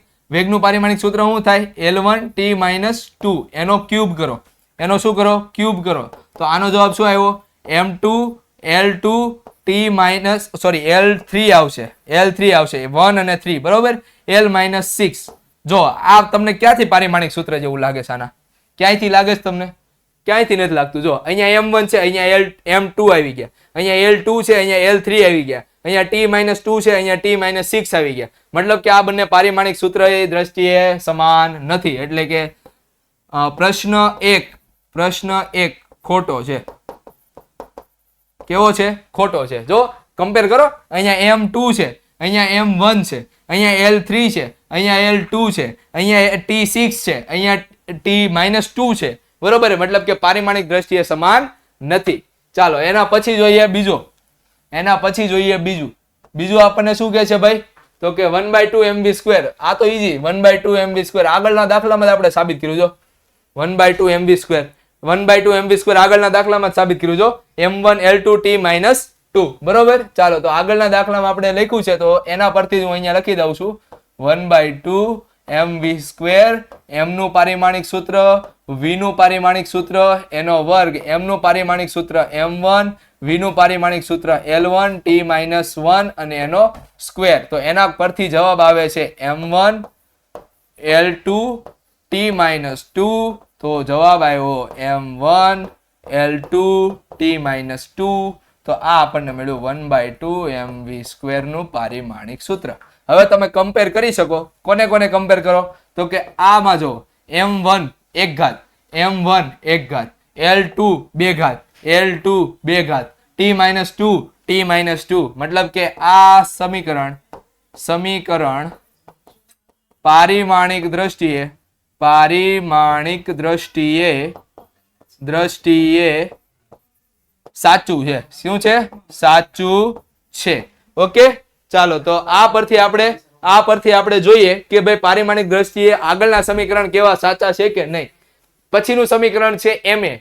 સૂત્ર શું થાય? L1 T-2 એનો ક્યુબ કરો. એનો શું કરો? ક્યુબ કરો. તો આનો જવાબ શું આવ્યો? m2 L2 L3 આવશે. L3 1 અને 3. બરોબર, L-6. જો આ તમને ક્યાંથી પારિમાણિક સૂત્ર જેવું લાગે છે? આના ક્યાંયથી લાગે છે તમને? ક્યાંયથી નથી લાગતું. જો અહીંયા m1 છે, અહીંયા m2 આવી ગયા, અહીંયા L2 છે, અહીંયા L3 આવી ગયા, અહીંયા T-2 છે, અહીંયા T-6 આવી ગયા. મતલબ કે આ બંને પારિમાણિક સૂત્ર એ દ્રષ્ટિએ સમાન નથી. એટલે કે પ્રશ્ન 1 ખોટો છે. કેવો છે? ખોટો છે. જો કમ્પેર કરો, અહીંયા m2 છે, અહીંયા m1 છે, અહીંયા L3 છે, અહીંયા L2 છે, અહીંયા T6 છે, અહીંયા T-2 છે. બરોબર, મતલબ કે પારિમાણિક દ્રષ્ટિએ સમાન નથી. ચાલો એના પછી જોઈએ બીજું આપણને શું કહે છે ભાઈ? તો કે 1/2 mv². આ તો ઈઝી, 1/2 mv². આગળના દાખલામાં આપણે સાબિત કર્યું. જો 1/2 mv² આગળના દાખલામાં સાબિત કર્યું. જો m1 L2 T-2. બરોબર, ચાલો તો આગળના દાખલામાં આપણે લખ્યું છે તો એના પરથી હું અહીંયા લખી દઉં છું 1/2 mv². m નું પારિમાણિક સૂત્ર, v નું પારિમાણિક સૂત્ર એનો વર્ગ, m નું પારિમાણિક સૂત્ર m1, v નું પારિમાણિક સૂત્ર L1 T-1 અને એનો સ્ક્વેર. તો એના પરથી જવાબ આવે છે m1 L2 T-2. તો જવાબ આવ્યો m1 L2 T-2. તો આ આપણને મળ્યું 1/2 mv² નું પારિમાણિક સૂત્ર. હવે તમે કમ્પેર કરી શકો. કોને કમ્પેર કરો? તો કે આમાં જો m1 1 ઘાત, m1 1 ઘાત, L2 2 ઘાત, L2 2 ઘાત, T-2 T-2. મતલબ કે આ સમીકરણ પારિમાણિક દ્રષ્ટિએ સાચું છે. શું છે? સાચું છે. ઓકે, ચાલો તો આ પરથી આપણે જોઈએ કે ભાઈ પારિમાણિક દ્રષ્ટિએ આગળના સમીકરણ કેવા સાચા છે કે નહીં. પછીનું સમીકરણ છે ma.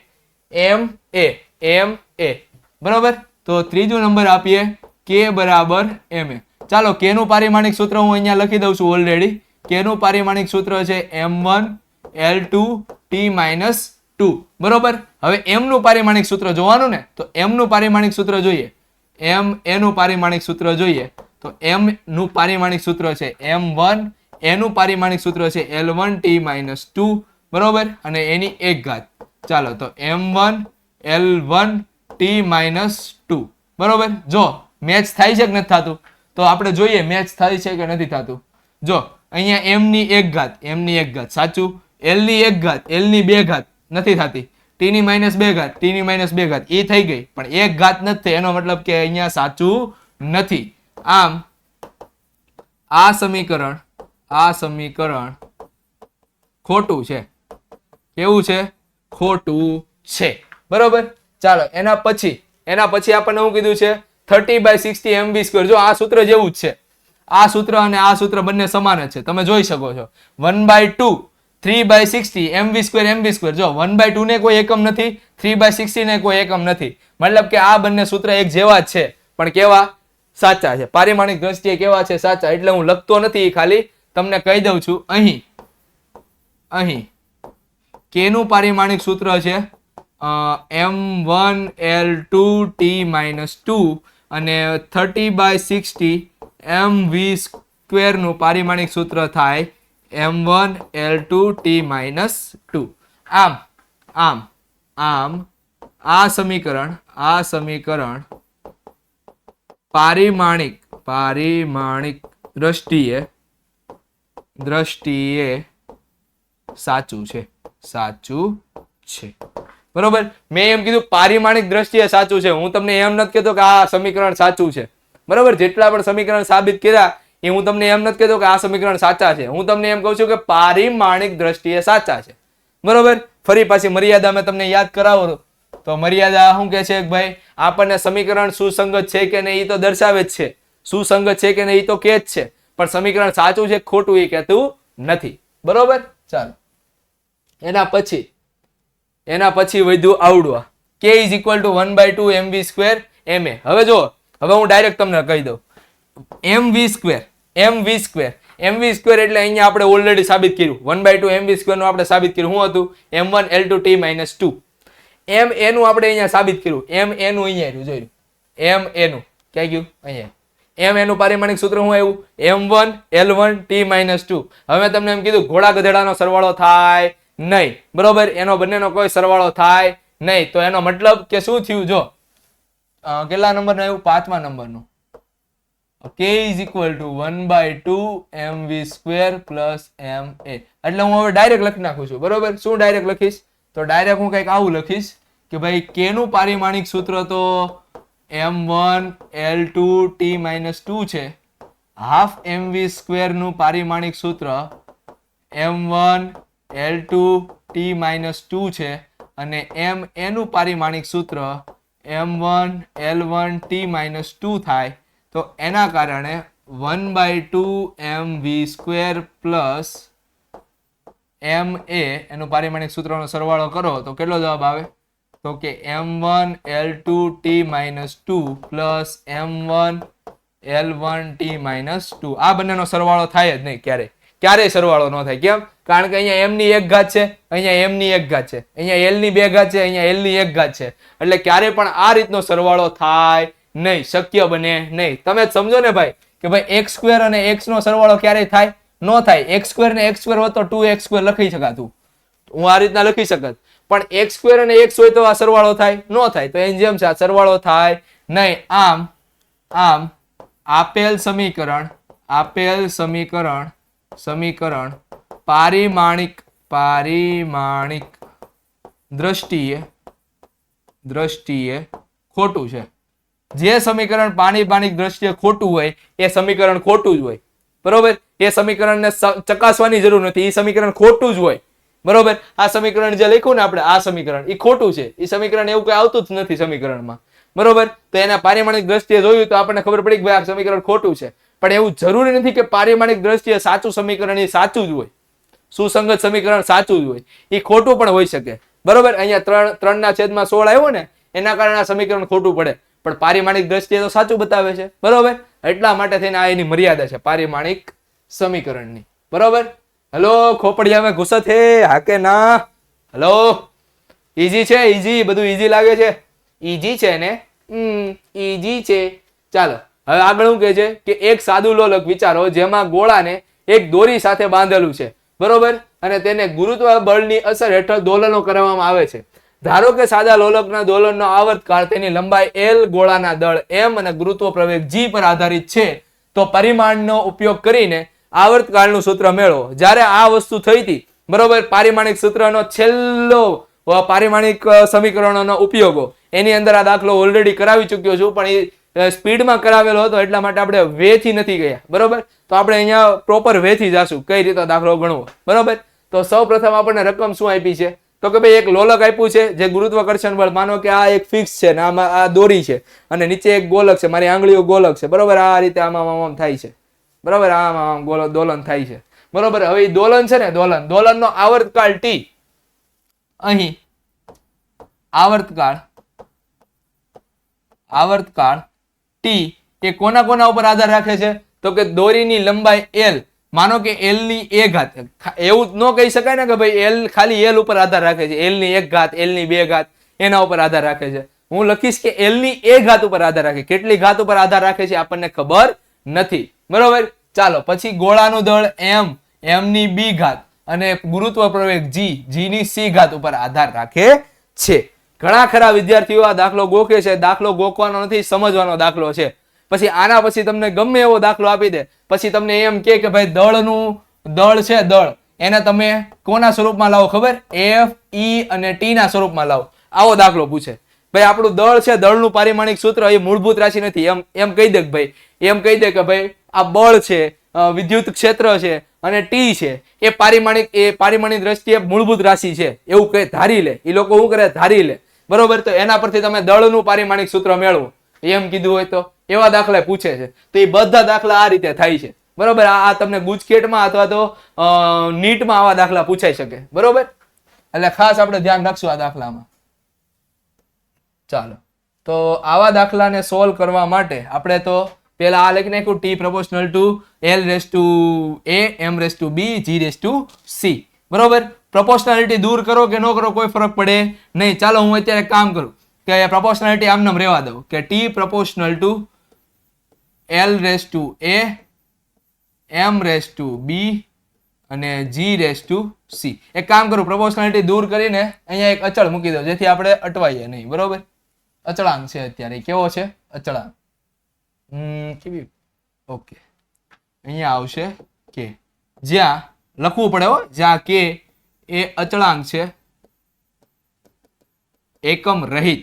બરોબર, તો ત્રીજો નંબર આપીએ k બરાબર ma. ચાલો k નું પારિમાણિક સૂત્ર હું અહીંયા લખી દઉં છું ઓલરેડી. k નું પારિમાણિક સૂત્ર છે m1 L2 T-2. બરોબર, હવે m નું પારિમાણિક સૂત્ર જોવાનું ને, તો m નું પારિમાણિક સૂત્ર જોઈએ. એમ એનું પારિમાણિક સૂત્ર જોઈએ તો એમ નું પારિમાણિક સૂત્ર છે m1, એનું પારિમાણિક સૂત્ર છે L1t-2, બરોબર, અને એની એક ઘાત. ચાલો તો m1 L1t-2, બરોબર. જો મેચ થાય છે કે નથી થતું તો આપણે જોઈએ મેચ થાય છે કે નથી થતું. જો અહીંયા m ની એક ઘાત સાચું, l ની એક ઘાત, l ની બે ઘાત નથી થતી, t ની -2 ઘાત, t ની -2 ઘાત એ થઈ ગઈ, પણ એક ઘાત નથી થઈ, એનો મતલબ કે અહીંયા સાચું નથી. આમ આ સમીકરણ ખોટું છે. કેવું છે? ખોટું છે, બરોબર. ચાલો એના પછી આપણને શું કીધું છે? 30/60 mv². જો આ સૂત્ર જેવું જ છે, આ સૂત્ર અને આ સૂત્ર બંને સમાન જ છે, તમે જોઈ શકો છો. 1/2 3/60 mv². જો 1/2 ને કોઈ એકમ નથી, 3/60 ને કોઈ એકમ નથી, મતલબ કે આ બંને સૂત્ર એક જેવા જ છે, પણ કેવા? સાચા છે. પારિમાણિક દ્રષ્ટિએ કેવા છે? સાચા. એટલે હું લખતો નથી, ખાલી તમને કહી દઉં છું. અહીં k નું પારિમાણિક સૂત્ર છે m1 L2t-2 અને 30/60 mv² નું પારિમાણિક સૂત્ર થાય m1 L2t-2. આમ આ સમીકરણ પારિમાણિક દ્રષ્ટિએ સાચું છે. બરોબર. મેં એમ કીધું પારિમાણિક દ્રષ્ટિએ સાચું છે, હું તમને એમ નથી કહેતો કે આ સમીકરણ સાચું છે, બરોબર. જેટલા પણ સમીકરણ સાબિત કર્યા એ હું તમને એમ નથી કહેતો કે આ સમીકરણ સાચા છે, હું તમને એમ કહું છું કે પારિમાણિક દ્રષ્ટિએ સાચા છે, બરોબર. ફરી પાછી મર્યાદા મેં તમને યાદ કરાવો તો મર્યાદા શું કહે છે? ભાઈ આપણને સમીકરણ સુસંગત છે કે નહીં એ તો દર્શાવે જ છે, સુસંગત છે કે નહીં એ તો કહે જ છે, પણ સમીકરણ સાચું છે ખોટું એ કહેતું નથી, બરોબર. ચાલો એના પછી વધ્યું આવડવા k = 1/2 mv² ma. હવે જો હું ડાયરેક્ટ તમને કહી દઉં mv² એટલે અહીંયા આપણે ઓલરેડી સાબિત કર્યું, 1/2 mv² નું આપણે સાબિત કર્યું. શું હતું? m1 L2t-2. m a નું આપણે અહીંયા સાબિત કર્યું, m a નું અહીંયા આવ્યું, જોયું m a નું ક્યાં ગયું? અહીંયા m a નું પારિમાણિક સૂત્ર શું આવ્યું? m1 L1t-2. હવે તમને એમ કીધું ઘોડા ગધેડાનો સરવાળો થાય નહીં, બરોબર, એનો બંનેનો કોઈ સરવાળો થાય નહીં, તો એનો મતલબ કે શું થયું? જો કેટલા નંબરનું આવ્યું? 5મા નંબરનું. k = 1/2 mv² plus ma. એટલે હું હવે ડાયરેક્ટ લખી નાખું છું, બરોબર. શું ડાયરેક્ટ લખીશ? તો ડાયરેક્ટ હું કંઈક આવું લખીશ કે ભાઈ k નું પારિમાણિક સૂત્ર તો m1 L2t-2 છે, હાફ mv² નું પારિમાણિક સૂત્ર m1 L2t-2 છે, અને m a નું પારિમાણિક સૂત્ર m1 L1t-2 થાય, તો એના કારણે 1/2 mv² plus ma એનું પારિમાણિક સૂત્રનો સરવાળો કરો તો કેટલો જવાબ આવે? તો કે m1 L2t-2 plus m1 L1t-2. આ બંનેનો સરવાળો થાય જ નહીં, ક્યારેય સરવાળો ન થાય. કેમ? કારણ કે અહીંયા m ની એક ઘાત છે, અહીંયા m ની એક ઘાત છે, અહીંયા l ની બે ઘાત છે, અહીંયા l ની એક ઘાત છે, એટલે ક્યારે પણ આ રીતનો સરવાળો થાય નહીં, શક્ય બને નહીં. તમે જ સમજો ને ભાઈ કે ભાઈ x² અને x નો સરવાળો ક્યારેય થાય? ન થાય. x² ને x² હોત તો 2x² લખી શકાતું, હું આ રીતના લખી શકત, પણ x² અને x હોય તો આ સરવાળો થાય? ન થાય. તો એની જેમ છે, આ સરવાળો થાય નહીં. આમ આપેલ સમીકરણ પારિમાણિક દ્રષ્ટિએ ખોટું છે. જે સમીકરણ પારિમાણિક દ્રષ્ટિએ ખોટું હોય એ સમીકરણ ખોટું જ હોય, બરોબર. એ સમીકરણને ચકાસવાની જરૂર નથી, એ સમીકરણ ખોટું જ હોય, બરોબર. આ સમીકરણ જે લખ્યું ને આપણે, આ સમીકરણ એ ખોટું છે, એ સમીકરણ એવું કઈ આવતું જ નથી સમીકરણમાં, બરોબર. તો એના પારિમાણિક દ્રષ્ટિએ જોયું તો આપણને ખબર પડી કે ભાઈ આ સમીકરણ ખોટું છે, પણ એવું જરૂરી નથી કે પારિમાણિક દ્રષ્ટિએ સાચું સમીકરણ એ સાચું જ હોય, સુસંગત સમીકરણ સાચું જ હોય, એ ખોટું પણ હોઈ શકે, બરોબર. અહીંયા 3/16 આવ્યો ને એના કારણે આ સમીકરણ ખોટું પડે, પણ પારિમાણિક દ્રષ્ટિએ તો સાચું બતાવે છે, બરોબર. એટલા માટે થઈને આ એની મર્યાદા છે પારિમાણિક સમીકરણની, બરોબર. હેલો ખોપડિયામાં ઘુસત હે હાકે ના? હેલો, ઈઝી છે? ઈઝી? બધું ઈઝી લાગે છે? ઈઝી છે ને? HEG છે. ચાલો હવે આગળ શું કહે છે કે એક સાદું લોલક વિચારો જેમાં ગોળાને એક દોરી સાથે બાંધેલું છે, બરોબર, અને તેને ગુરુત્વ બળની અસર હેઠળ દોલનો કરવામાં આવે છે. ધારો કે સાદા લોલકના દોલનનો આવર્તકાળ તેની લંબાઈ L, ગોળાના દળ M અને ગુરુત્વ પ્રવેગ G પર આધારિત છે, તો પરિમાણનો ઉપયોગ કરીને આવર્તકાળનું સૂત્ર મેળવો. જ્યારે આ વસ્તુ થઈ હતી, બરોબર, પારિમાણિક સૂત્રનો છેલ્લો પારિમાણિક સમીકરણોનો ઉપયોગો એની અંદર આ દાખલો ઓલરેડી કરાવી ચૂક્યો છું, પણ એ સ્પીડમાં કરાવેલો હતો એટલા માટે આપણે વેથી નથી ગયા, બરોબર. તો આપણે અહીંયા પ્રોપર વેથી જાશું કઈ રીતે દાખલો ગણવો, બરોબર. તો સૌ પ્રથમ આપણને રકમ શું આપી છે તો કે ભાઈ એક લોલક આપ્યું છે જે ગુરુત્વાકર્ષણ બળ, માનો કે આ એક ફિક્સ છે ને આમાં આ દોરી છે અને નીચે એક ગોલક છે, મારી આંગળીઓ ગોલક છે, બરોબર. આ રીતે આમ થાય છે, બરોબર, આમ દોલન થાય છે, બરોબર. હવે દોલન છે ને દોલનનો આવર્તકાળ T, અહીં આવર્તકાળ T એ કોના કોના ઉપર આધાર રાખે છે તો કે દોરીની લંબાઈ L, માનો કે L ની a ઘાત. એવું ન કહી શકાય ને કે ભાઈ L ખાલી L ઉપર આધાર રાખે છે, L ની 1 ઘાત, L ની 2 ઘાત એના ઉપર આધાર રાખે છે. હું લખીશ કે L ની a ઘાત ઉપર આધાર રાખે. કેટલી ઘાત ઉપર આધાર રાખે છે આપણને ખબર નથી, બરોબર. ચાલો પછી ગોળાનું દળ M, M ની b ઘાત અને ગુરુત્વ પ્રવેગ G, G ની c ઘાત ઉપર આધાર રાખે છે. ઘણા ખરા વિદ્યાર્થીઓ આ દાખલો ગોખે છે. દાખલો ગોખવાનો નથી, સમજવાનો દાખલો છે. પછી આના પછી તમને ગમે એવો દાખલો આપી દે, પછી તમને એમ કે ભાઈ દળ છે, દળ એને તમે કોના સ્વરૂપમાં લાવો ખબર, F, E અને T ના સ્વરૂપમાં લાવો, આવો દાખલો પૂછે. ભાઈ આપણું દળ છે, દળનું પારિમાણિક સૂત્ર એ મૂળભૂત રાશિ નથી, એમ કહી દે કે ભાઈ, એમ કહી દે કે ભાઈ આ બળ છે, વિદ્યુત ક્ષેત્ર છે અને T છે એ પારિમાણિક દ્રષ્ટિએ મૂળભૂત રાશિ છે એવું કઈ ધારી લે. એ લોકો શું કરે, ધારી લે, બરોબર. તો એના પરથી તમે દળનું પારિમાણિક સૂત્ર મેળવો એમ કીધું હોય તો એવા દાખલા પૂછે છે. તો એ બધા દાખલા આ રીતે થાય છે, બરોબર. આ તમને ગુજકેટમાં અથવા તો નીટમાં આવા દાખલા પૂછાઈ શકે, બરોબર. એટલે ખાસ આપણે ધ્યાન રાખશું આ દાખલામાં. ચાલો તો આવા દાખલાને સોલ્વ કરવા માટે આપણે તો પેલા આ લખી નાખ્યું T proportional to L raised to A, M raised to B, G raised to C, બરોબર. પ્રોપોર્શનાલિટી દૂર કરો કે ન કરો કોઈ ફરક પડે નહીં. ચાલો હું અત્યારે કામ કરું કે પ્રોપોર્શનાલિટી આમનામ રહેવા દઉં કે T proportional to L raised to A, M raised to B અને G raised to C. એક કામ કરું, પ્રોપોર્શનાલિટી દૂર કરીને અહીંયા એક અચળ મૂકી દઉં જેથી આપણે અટવાઈએ નહીં, બરોબર. અચળાંક છે અત્યારે, કેવો છે અચળાંક, કેવી, ઓકે. અહીંયા આવશે કે, જ્યાં લખવું પડે હો, જ્યાં કે એ અચળાંક છે એકમ રહિત,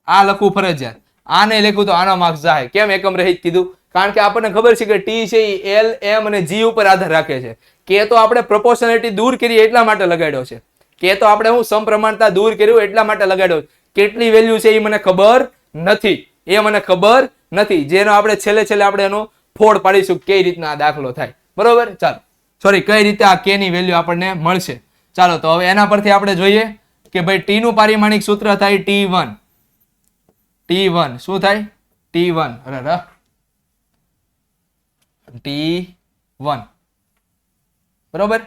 આ લખવું ફરજિયાત. આ નહીં લખ્યું તો આનો માર્ક્સ જાય. કેમ એકમ રહિત કીધું? કારણ કે આપણને ખબર છે કે T છે એ L, M અને G ઉપર આધાર રાખે છે. કે તો આપણે પ્રોપોર્શનાલિટી દૂર કરી એટલા માટે લગાડ્યો છે, કે તો આપણે હું સમપ્રમાણતા દૂર કર્યું એટલા માટે લગાડ્યો. કેટલી વેલ્યુ છે એ મને ખબર નથી, જેનો આપણે છેલ્લે આપણે એનો ફોડ પાડીશું કઈ રીતના આ દાખલો થાય, બરોબર. ચાલો સોરી, કઈ રીતે આ કે ની વેલ્યુ આપણને મળશે. ચાલો તો હવે એના પરથી આપણે જોઈએ કે ભાઈ T નું પારિમાણિક સૂત્ર થાય T1. શું થાય? T1, બરોબર,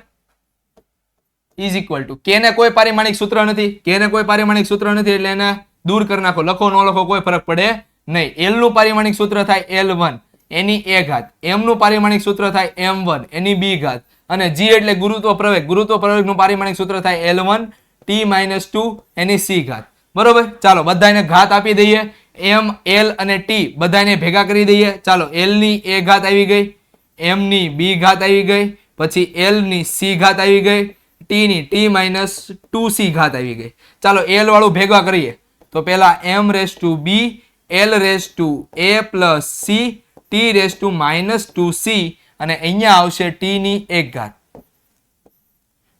ઇઝ ઇક્વલ ટુ કે ને કોઈ પારિમાણિક સૂત્ર નથી, એટલે એને દૂર કરી નાખો, લખો ન લખો કોઈ ફરક પડે નહીં. L નું પારિમાણિક સૂત્ર થાય L1 એની a ઘાત, M નું પારિમાણિક સૂત્ર થાય M1 એની b ઘાત અને G એટલે ગુરુત્વ પ્રવેગ નું પારિમાણિક સૂત્ર થાય L1 T-2 એની c ઘાત, બરોબર. ચાલો બધાને ઘાત આપી દઈએ, M, L અને T બધાને ભેગા કરી દઈએ. ચાલો L ની a ઘાત આવી ગઈ, M ની b ઘાત આવી ગઈ, પછી L ની c ઘાત આવી ગઈ, T ની T-2c ઘાત આવી ગઈ. ચાલો L વાળું ભેગા કરીએ તો પેલા M raised to b, L raised to a plus c, T raised to -2c અને અહીંયા આવશે T ની 1 ઘાત.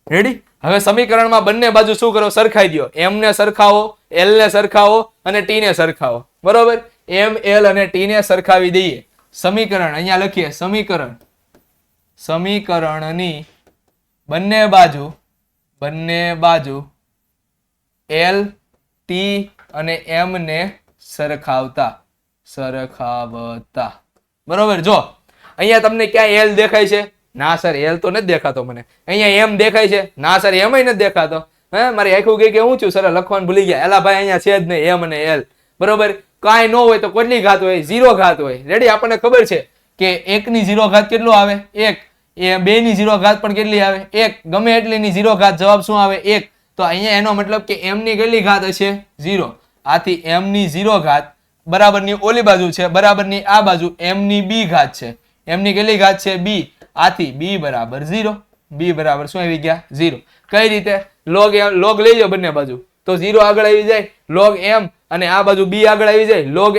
રેડી? હવે સમીકરણમાં બંને બાજુ શું કરો, સરખાઈ દો. M ને સરખાવો, L ને સરખાવો અને T ને સરખાવો, બરોબર. M, L અને T ને સરખાવી દઈએ. સમીકરણ અહીંયા લખીએ, સમીકરણની બંને બાજુ L, T અને M ને સરખાવતા, બરોબર. જો અહીંયા તમને ક્યાં L દેખાય છે? ના સર L તો નથી દેખાતો મને. અહીંયા M દેખાય છે? ના સર M નથી દેખાતો. મારી આખું ગઈ કે હું છું સર લખવાનું ભૂલી ગયા. એલા ભાઈ અહીંયા છે જ નહીં એમ અને એલ. બરોબર, કાંઈ ન હોય તો કેટલી ઘાત હોય? 0 ઘાત હોય. રેડી? આપણને ખબર છે કે 1 ની 0 ઘાત કેટલું આવે? 1. એ 2 ની 0 ઘાત પણ કેટલી આવે? 1. ગમે એટલી ની 0 ઘાત, જવાબ શું આવે? 1. તો અહીંયા એનો મતલબ કે m ની કેટલી ઘાત હશે? 0. આથી m ની 0 ઘાત બરાબરની ઓલી બાજુ છે, બરાબરની આ બાજુ m ની b ઘાત છે. m ની કેટલી ઘાત છે? b. આથી b બરાબર 0. b બરાબર શું આવી ગયા? 0. કઈ રીતે? log લઈ જાઓ બંને બાજુ તો 0 આગળ આવી જાય, log m, અને આ બાજુ b આગળ આવી જાય, log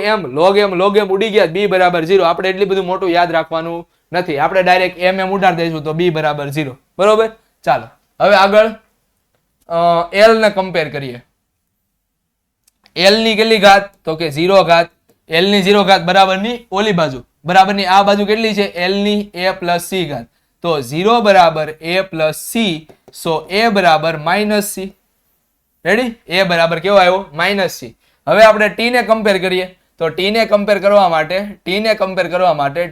m ઉડી ગયા, b બરાબર 0. આપણે એટલી બધું મોટું યાદ રાખવાનું નથી, આપણે ડાયરેક્ટ m ઉડાડી દઈશું તો b બરાબર 0. બરોબર, ચાલો હવે આગળ l ને કમ્પેર કરીએ. l ની કેટલી ઘાત? તો કે 0 ઘાત. l ની 0 ઘાત બરાબરની ઓલી બાજુ, બરાબરની આ બાજુ કેટલી છે? l ની a plus c ઘાત. તો 0 બરાબર a plus c, so a બરાબર minus c. રેડી? a બરાબર કેવો આવ્યો? minus c. હવે આપણે t ને કમ્પેર કરીએ તો t ને કમ્પેર કરવા માટે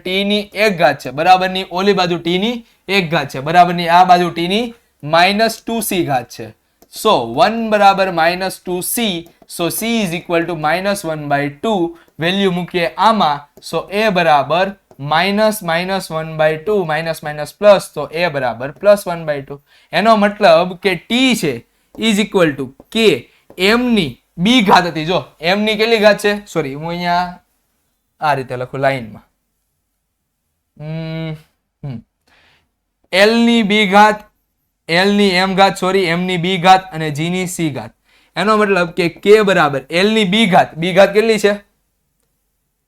t ની 1 ઘાત છે, બરાબરની ઓલી બાજુ t ની 1 ઘાત છે, બરાબરની આ બાજુ t ની minus 2c ઘાત છે. સો 1 બરાબર minus 2c, so c is equal to minus 1/2. Value મૂકીએ આમાં, સો a બરાબર minus 1/2, minus plus, તો a બરાબર plus 1/2. એનો મતલબ કે t છે is equal to k m ની b ઘાત હતી. જો m ની કેટલી ઘાત છે? સોરી, હું અહીંયા આ રીતે લખું લાઈનમાં. l ની b ઘાત, l ની m ઘાત, સોરી m ની b ઘાત અને g ની c ઘાત. એનો મતલબ કે k બરાબર l ની b ઘાત કેટલી છે?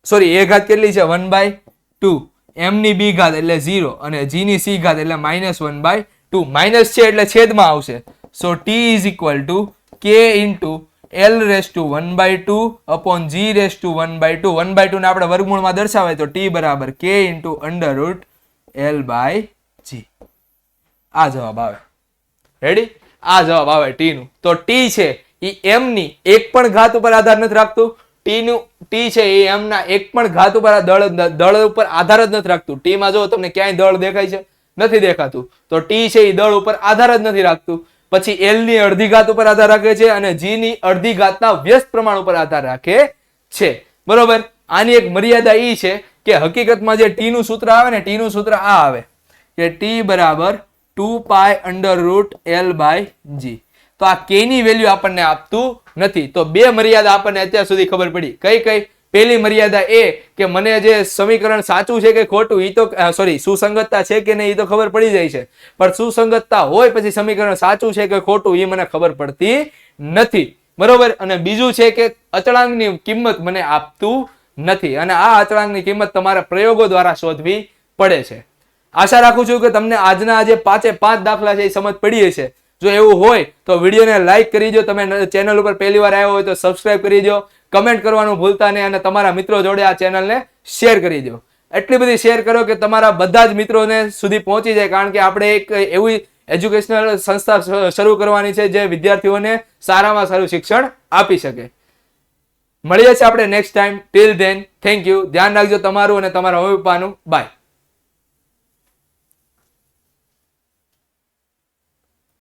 સોરી, a ઘાત કેટલી છે? 1/2. m ની b ઘાત એટલે 0 અને g ની c ઘાત એટલે -1/2. માઇનસ છે એટલે છેદમાં આવશે. સો t is equal to k into l raised to 1/2 upon g raised to 1/2. 1/2 ને આપણે વર્ગમૂળમાં દર્શાવાય તો t બરાબર k into under root l/g. આ જવાબ આવે. રેડી? આ જવાબ આવે t નું. તો t છે એ m ની એક પણ ઘાત ઉપર આધાર નથી રાખતું. t છે એ m ના એક પણ ઘાત ઉપર દળ ઉપર આધાર જ નથી રાખતું. t માં જો તમને ક્યાંય દળ દેખાય છે? નથી દેખાતું. તો t છે એ દળ ઉપર આધાર જ નથી રાખતું. પછી l ની અડધી ઘાત ઉપર આધાર રાખે છે અને g ની અડધી ઘાતના વ્યસ્ત પ્રમાણ ઉપર આધાર રાખે છે. બરોબર, આની એક મર્યાદા એ છે કે હકીકતમાં જે t નું સૂત્ર આવે ને, t નું સૂત્ર આ આવે કે t બરાબર 2 pi under root l/g. તો આ k ની વેલ્યુ આપણને આપતું નથી. તો બે મર્યાદા આપણને અત્યાર સુધી ખબર પડી. કઈ? પહેલી મર્યાદા એ કે મને જે સમીકરણ સાચું છે કે ખોટું ઈ તો સોરી સુસંગતતા છે કે નહીં ઈ તો ખબર પડી જાય છે, પણ સુસંગતતા હોય પછી સમીકરણ સાચું છે કે ખોટું ઈ મને ખબર પડતી નથી. બરોબર, અને બીજું છે કે અચળાંકની કિંમત મને આપતું નથી અને આ અચળાંકની કિંમત તમારા પ્રયોગો દ્વારા શોધવી પડે છે. આશા રાખું છું કે તમને આજના જે 5 દાખલા છે એ સમજ પડી હશે. જો એવું હોય તો વિડીયોને લાઈક કરી દો. તમે ચેનલ ઉપર પહેલી વાર આવ્યો હોય તો સબસ્ક્રાઇબ કરી દો. કમેન્ટ કરવાનું ભૂલતા નહીં અને તમારા મિત્રો જોડે આ ચેનલને શેર કરી દો. એટલી બધી શેર કરો કે તમારા બધા જ મિત્રોને સુધી પહોંચી જાય, કારણ કે આપણે એક એવી એજ્યુકેશનલ સંસ્થા શરૂ કરવાની છે જે વિદ્યાર્થીઓને સારામાં સારું શિક્ષણ આપી શકે. મળીએ છીએ આપણે next time. Till then thank you. ધ્યાન રાખજો તમારું અને તમારા મમ્મી પપ્પાનું. બાય.